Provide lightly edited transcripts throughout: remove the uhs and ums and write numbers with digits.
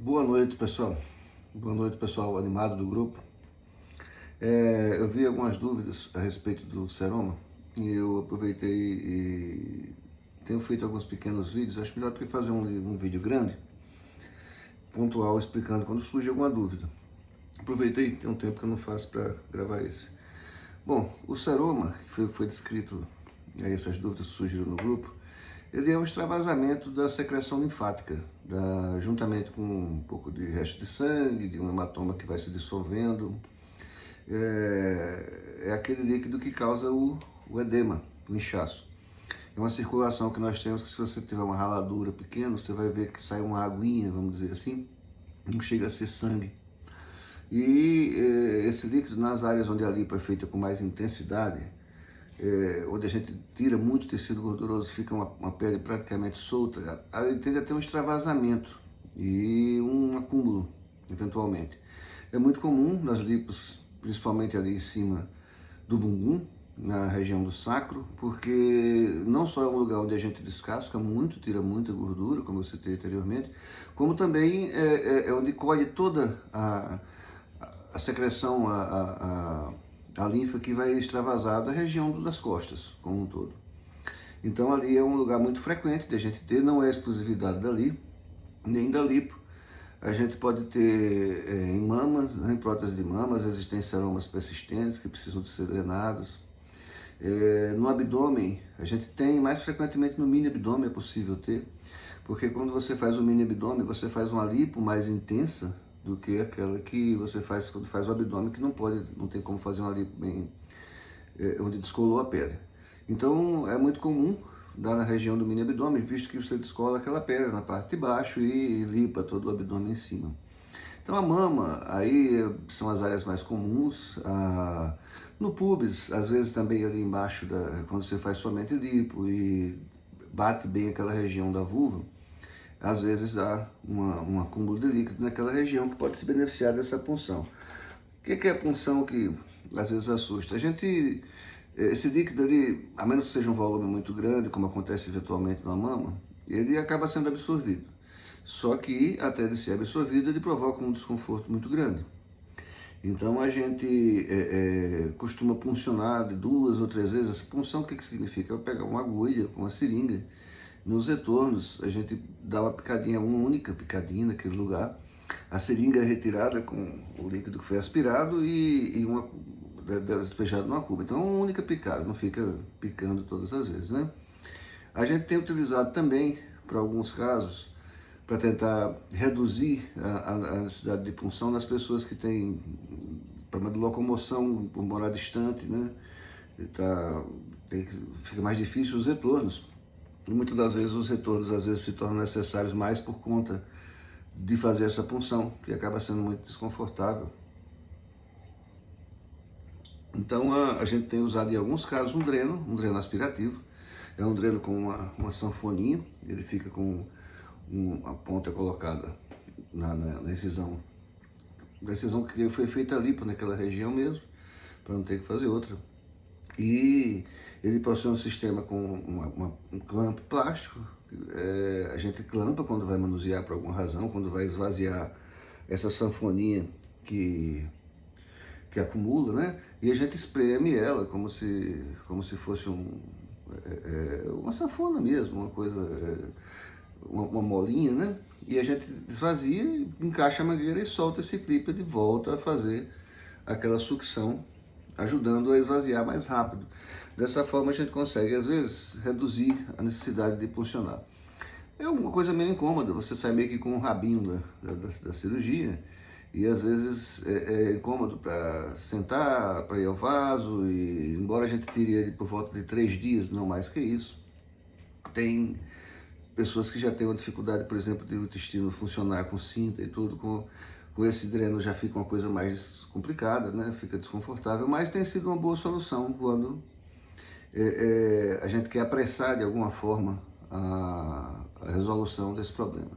Boa noite, pessoal. Boa noite, pessoal animado do grupo. Eu vi algumas dúvidas a respeito do seroma e eu aproveitei e tenho feito alguns pequenos vídeos. Acho melhor do que fazer um vídeo grande, pontual, explicando quando surge alguma dúvida. Aproveitei, tem um tempo que eu não faço para gravar esse. Bom, o seroma, que foi descrito, aí essas dúvidas surgiram no grupo, ele é um extravasamento da secreção linfática, juntamente com um pouco de resto de sangue, de um hematoma que vai se dissolvendo. É aquele líquido que causa o edema, o inchaço. É uma circulação que nós temos que, se você tiver uma raladura pequena, você vai ver que sai uma aguinha, vamos dizer assim, não chega a ser sangue. E esse líquido, nas áreas onde a lipo é feita com mais intensidade, onde a gente tira muito tecido gorduroso, fica uma pele praticamente solta, ele tende a ter um extravasamento e um acúmulo, eventualmente. É muito comum nas lipos, principalmente ali em cima do bumbum, na região do sacro, porque não só é um lugar onde a gente descasca muito, tira muita gordura, como eu citei anteriormente, como também é onde colhe toda a secreção, a linfa que vai extravasar da região das costas, como um todo. Então ali é um lugar muito frequente de a gente ter, não é exclusividade dali, nem da lipo. A gente pode ter em mamas, em prótese de mamas, existem seromas persistentes que precisam de ser drenados. No abdômen, a gente tem, mais frequentemente no mini abdômen é possível ter, porque quando você faz o mini abdômen, você faz uma lipo mais intensa do que aquela que você faz quando faz o abdômen, que não tem como fazer uma lipo bem, onde descolou a pele. Então é muito comum dar na região do mini abdômen, visto que você descola aquela pele na parte de baixo e limpa todo o abdômen em cima. Então a mama, aí são as áreas mais comuns. No pubis, às vezes também ali embaixo, quando você faz somente lipo e bate bem aquela região da vulva, às vezes dá um acúmulo de líquido naquela região que pode se beneficiar dessa punção. O que é a punção que às vezes assusta? Esse líquido ali, a menos que seja um volume muito grande, como acontece eventualmente na mama, ele acaba sendo absorvido. Só que até ele ser absorvido, ele provoca um desconforto muito grande. Então a gente costuma puncionar de 2 ou 3 vezes. Essa punção, o que significa? É pegar uma agulha com uma seringa, nos retornos a gente dá uma picadinha, uma única picadinha naquele lugar. A seringa é retirada com o líquido que foi aspirado e despejado numa cuba. Então uma única picada, não fica picando todas as vezes, né? A gente tem utilizado também, para alguns casos, para tentar reduzir a necessidade de punção nas pessoas que têm problema de locomoção, por morar distante, né? Fica mais difícil os retornos. E muitas das vezes os retornos se tornam necessários mais por conta de fazer essa punção, que acaba sendo muito desconfortável. Então a gente tem usado em alguns casos um dreno aspirativo. É um dreno com uma sanfoninha, ele fica com a ponta colocada na incisão. A incisão que foi feita ali naquela região mesmo, para não ter que fazer outra. E ele possui um sistema com um clamp plástico. A gente clampa quando vai manusear por alguma razão, quando vai esvaziar essa sanfoninha que acumula, né? E a gente espreme ela como se fosse uma sanfona mesmo, uma coisa, uma molinha, né? E a gente esvazia, encaixa a mangueira e solta esse clipe de volta a fazer aquela sucção, ajudando a esvaziar mais rápido. Dessa forma a gente consegue, às vezes, reduzir a necessidade de puncionar. É uma coisa meio incômoda, você sai meio que com o rabinho da cirurgia, e às vezes é incômodo para sentar, para ir ao vaso, e embora a gente tire ele por volta de 3 dias, não mais que isso, tem pessoas que já têm uma dificuldade, por exemplo, de o intestino funcionar com cinta e tudo, com esse dreno já fica uma coisa mais complicada, né? Fica desconfortável, mas tem sido uma boa solução quando a gente quer apressar de alguma forma a resolução desse problema.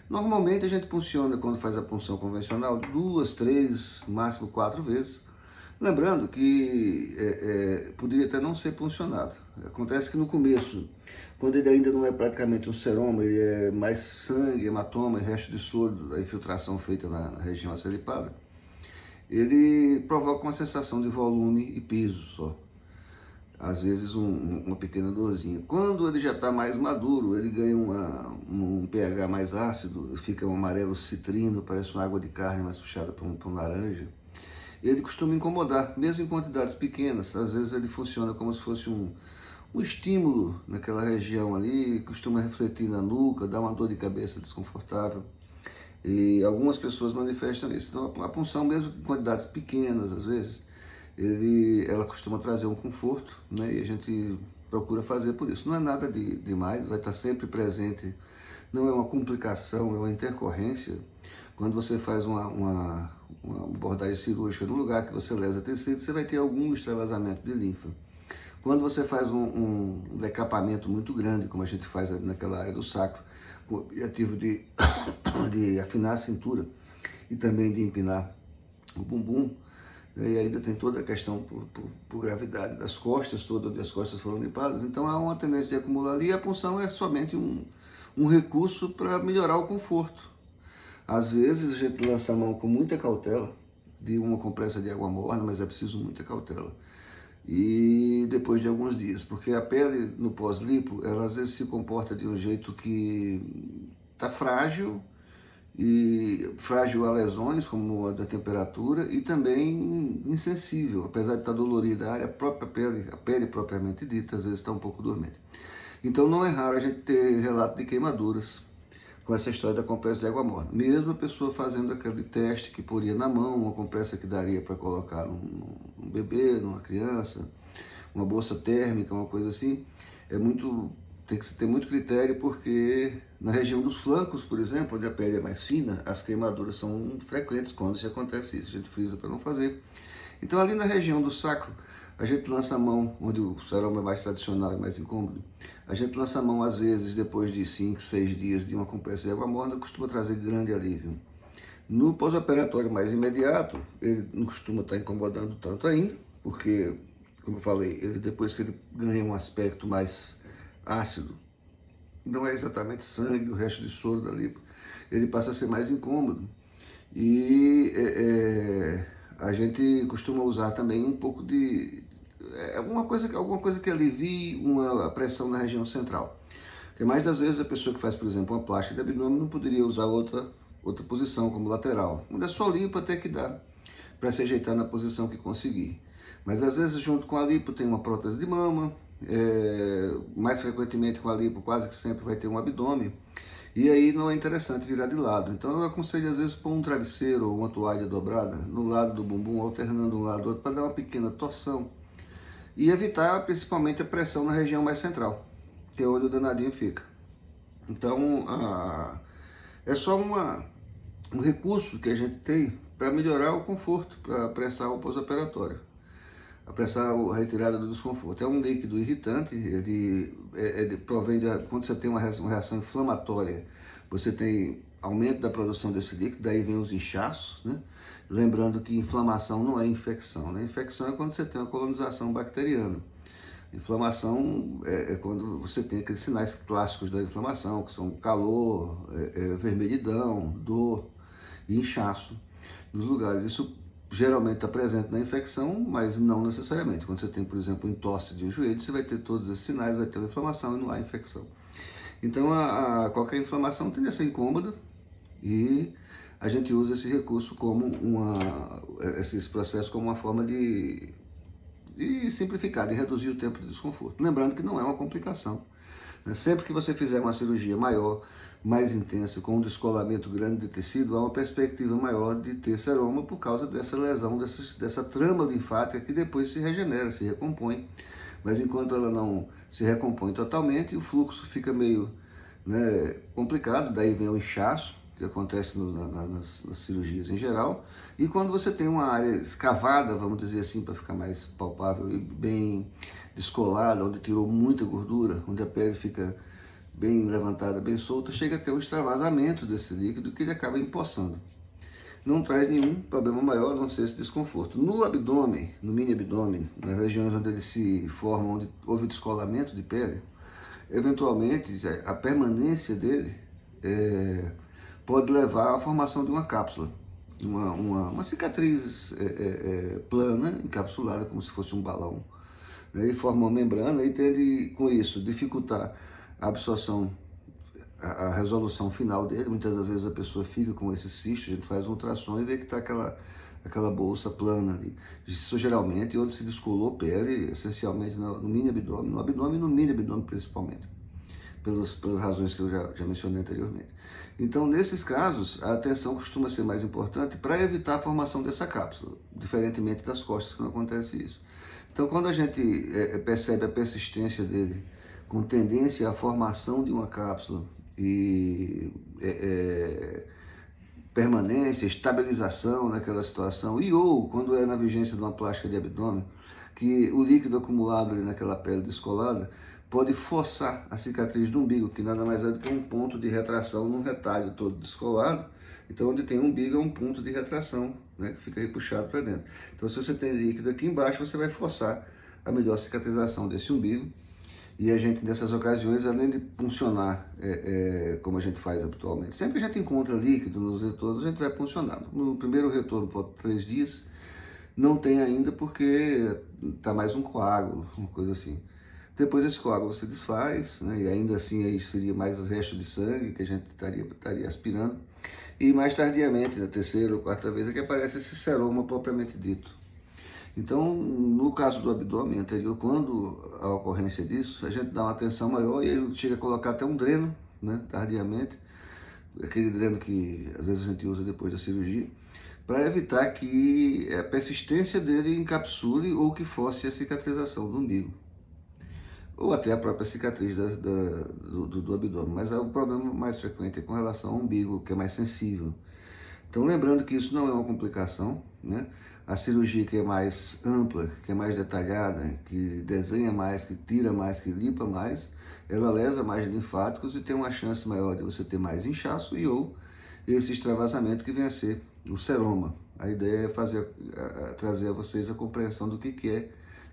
Normalmente a gente funciona, quando faz a punção convencional, 2, 3, no máximo 4 vezes. Lembrando que poderia até não ser puncionado. Acontece que no começo, quando ele ainda não é praticamente um seroma, ele é mais sangue, hematoma e resto de soro da infiltração feita na região aceripada, ele provoca uma sensação de volume e peso só. Às vezes uma pequena dorzinha. Quando ele já está mais maduro, ele ganha um pH mais ácido, fica um amarelo citrino, parece uma água de carne mais puxada para um laranja. Ele costuma incomodar, mesmo em quantidades pequenas. Às vezes ele funciona como se fosse um estímulo naquela região ali, costuma refletir na nuca, dá uma dor de cabeça desconfortável. E algumas pessoas manifestam isso. Então a punção, mesmo em quantidades pequenas, às vezes, ela costuma trazer um conforto, né? E a gente procura fazer por isso. Não é nada demais, vai estar sempre presente, não é uma complicação, é uma intercorrência. Quando você faz uma abordagem cirúrgica no lugar que você lesa tecido, você vai ter algum extravasamento de linfa. Quando você faz um decapamento muito grande, como a gente faz naquela área do sacro, com o objetivo de afinar a cintura e também de empinar o bumbum, e ainda tem toda a questão por gravidade das costas, todas as costas foram limpadas, então há uma tendência de acumular ali, e a punção é somente um recurso para melhorar o conforto. Às vezes a gente lança a mão com muita cautela, de uma compressa de água morna, mas é preciso muita cautela. E depois de alguns dias, porque a pele no pós-lipo, ela às vezes se comporta de um jeito que está frágil, e frágil a lesões, como a da temperatura, e também insensível, apesar de estar dolorida a área, a pele propriamente dita, às vezes está um pouco dormente. Então não é raro a gente ter relato de queimaduras com essa história da compressa de água morna. Mesmo a pessoa fazendo aquele teste que poria na mão, uma compressa que daria para colocar num bebê, numa criança, uma bolsa térmica, uma coisa assim, tem que ter muito critério, porque na região dos flancos, por exemplo, onde a pele é mais fina, as queimaduras são frequentes quando isso acontece. Isso a gente frisa para não fazer. Então ali na região do sacro, a gente lança a mão, onde o seroma é mais tradicional e mais incômodo, a gente lança a mão às vezes depois de 5, 6 dias de uma compressa de água morna, costuma trazer grande alívio. No pós-operatório mais imediato, ele não costuma estar incomodando tanto ainda, porque, como eu falei, depois que ele ganha um aspecto mais ácido, não é exatamente sangue, o resto de soro da lipo, ele passa a ser mais incômodo. E a gente costuma usar também um pouco de alguma coisa que alivie uma pressão na região central. Porque mais das vezes a pessoa que faz, por exemplo, uma plástica de abdômen não poderia usar outra posição como lateral. Quando é só lipo até que dá para se ajeitar na posição que conseguir. Mas às vezes junto com a lipo tem uma prótese de mama, mais frequentemente com a lipo quase que sempre vai ter um abdômen, e aí não é interessante virar de lado. Então eu aconselho às vezes pôr um travesseiro ou uma toalha dobrada no lado do bumbum, alternando um lado do outro, para dar uma pequena torção e evitar principalmente a pressão na região mais central, que é onde o danadinho fica. Então é só um recurso que a gente tem para melhorar o conforto, para apressar o pós-operatório, apressar a retirada do desconforto. É um líquido irritante, ele provém quando você tem uma reação inflamatória, você tem aumento da produção desse líquido, daí vem os inchaços, né? Lembrando que inflamação não é infecção, né? Infecção é quando você tem uma colonização bacteriana. Inflamação é quando você tem aqueles sinais clássicos da inflamação, que são calor, vermelhidão, dor e inchaço nos lugares. Isso geralmente está presente na infecção, mas não necessariamente. Quando você tem, por exemplo, entorse de um joelho, você vai ter todos esses sinais, vai ter uma inflamação e não há infecção. Então, qualquer inflamação tende a ser incômoda, e a gente usa esse recurso esses processos como uma forma de simplificar, de reduzir o tempo de desconforto. Lembrando que não é uma complicação. Sempre que você fizer uma cirurgia maior, mais intensa, com um descolamento grande de tecido, há uma perspectiva maior de ter seroma por causa dessa lesão, dessa trama linfática que depois se regenera, se recompõe. Mas enquanto ela não se recompõe totalmente, o fluxo fica meio complicado, daí vem o inchaço, que acontece nas cirurgias em geral, e quando você tem uma área escavada, vamos dizer assim, para ficar mais palpável e bem descolada, onde tirou muita gordura, onde a pele fica bem levantada, bem solta, chega a ter um extravasamento desse líquido que ele acaba empoçando. não traz nenhum problema maior, a não ser esse desconforto. No abdômen, no mini abdômen, nas regiões onde ele se forma, onde houve descolamento de pele, eventualmente a permanência dele pode levar à formação de uma cápsula, uma cicatriz plana, encapsulada, como se fosse um balão. Ele forma uma membrana e tende, com isso, dificultar a absorção, a resolução final dele. Muitas das vezes a pessoa fica com esse cisto, a gente faz um ultrassom e vê que está aquela bolsa plana ali. Isso geralmente onde se descolou pele, essencialmente no mini abdômen, no abdômen e no mini abdômen principalmente, pelas razões que eu já mencionei anteriormente. Então, nesses casos, a atenção costuma ser mais importante para evitar a formação dessa cápsula, diferentemente das costas, que não acontece isso. Então, quando a gente percebe a persistência dele com tendência à formação de uma cápsula e permanência, estabilização naquela situação, e ou quando é na vigência de uma plástica de abdômen, que o líquido acumulado ali naquela pele descolada pode forçar a cicatriz do umbigo, que nada mais é do que um ponto de retração num retalho todo descolado. Então, onde tem umbigo é um ponto de retração, né, que fica repuxado para dentro. Então, se você tem líquido aqui embaixo, você vai forçar a melhor cicatrização desse umbigo. E a gente, nessas ocasiões, além de puncionar como a gente faz habitualmente, sempre que a gente encontra líquido nos retornos, a gente vai puncionar. No primeiro retorno, por 3 dias, não tem ainda porque está mais um coágulo, uma coisa assim. Depois esse coágulo se desfaz, né, e ainda assim aí seria mais o resto de sangue que a gente estaria aspirando. E mais tardiamente, na terceira ou quarta vez, é que aparece esse seroma propriamente dito. Então, no caso do abdômen anterior, quando a ocorrência disso, a gente dá uma atenção maior e aí chega a colocar até um dreno, né, tardiamente, aquele dreno que às vezes a gente usa depois da cirurgia, para evitar que a persistência dele encapsule ou que force a cicatrização do umbigo, ou até a própria cicatriz do abdômen. Mas o problema mais frequente é com relação ao umbigo, que é mais sensível. Então, lembrando que isso não é uma complicação, né? A cirurgia que é mais ampla, que é mais detalhada, que desenha mais, que tira mais, que limpa mais, ela lesa mais linfáticos e tem uma chance maior de você ter mais inchaço e ou esse extravasamento que vem a ser o seroma. A ideia é trazer a vocês a compreensão do que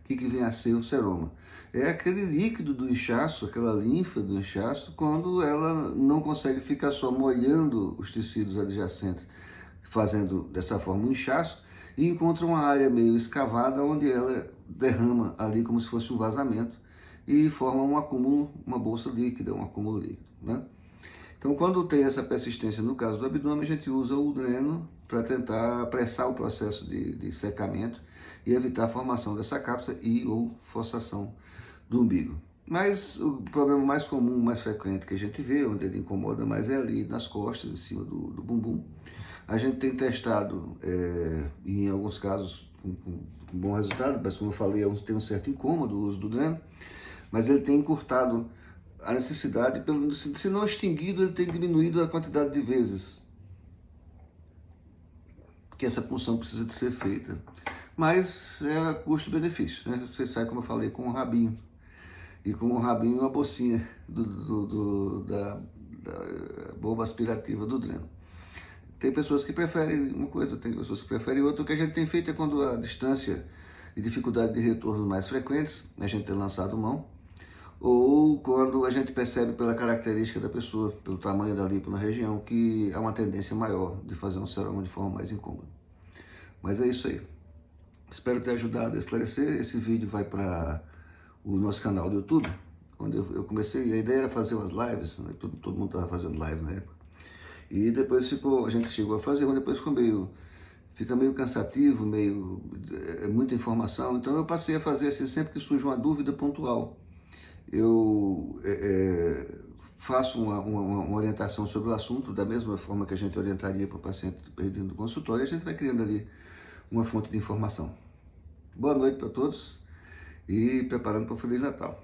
vem a ser o seroma. É aquele líquido do inchaço, aquela linfa do inchaço, quando ela não consegue ficar só molhando os tecidos adjacentes, fazendo dessa forma um inchaço, e encontra uma área meio escavada onde ela derrama ali como se fosse um vazamento e forma um acúmulo, uma bolsa líquida, um acúmulo líquido, né? Então, quando tem essa persistência no caso do abdômen, a gente usa o dreno para tentar apressar o processo de secamento e evitar a formação dessa cápsula e ou forçação do umbigo. Mas o problema mais comum, mais frequente que a gente vê, onde ele incomoda mais, é ali nas costas, em cima do bumbum. A gente tem testado, em alguns casos, com bom resultado, mas como eu falei, tem um certo incômodo o uso do dreno, mas ele tem encurtado a necessidade, se não extinguido, ele tem diminuído a quantidade de vezes que essa punção precisa de ser feita. Mas é custo-benefício, né? Você sai, como eu falei, com um rabinho. E com um rabinho uma bolsinha da bomba aspirativa do dreno. Tem pessoas que preferem uma coisa, tem pessoas que preferem outra. O que a gente tem feito é quando a distância e dificuldade de retorno mais frequentes, a gente tem lançado mão, ou quando a gente percebe pela característica da pessoa, pelo tamanho da lipo na região, que há uma tendência maior de fazer um seroma de forma mais incômoda. Mas é isso aí. Espero ter ajudado a esclarecer. Esse vídeo vai para o nosso canal do YouTube, onde eu comecei, a ideia era fazer umas lives, né? Todo mundo estava fazendo live na época. E depois a gente chegou a fazer, mas depois fica meio cansativo, muita informação. Então eu passei a fazer assim, sempre que surge uma dúvida pontual. Eu faço uma orientação sobre o assunto, da mesma forma que a gente orientaria para o paciente perdido do consultório, a gente vai criando ali uma fonte de informação. Boa noite para todos e preparando para o Feliz Natal.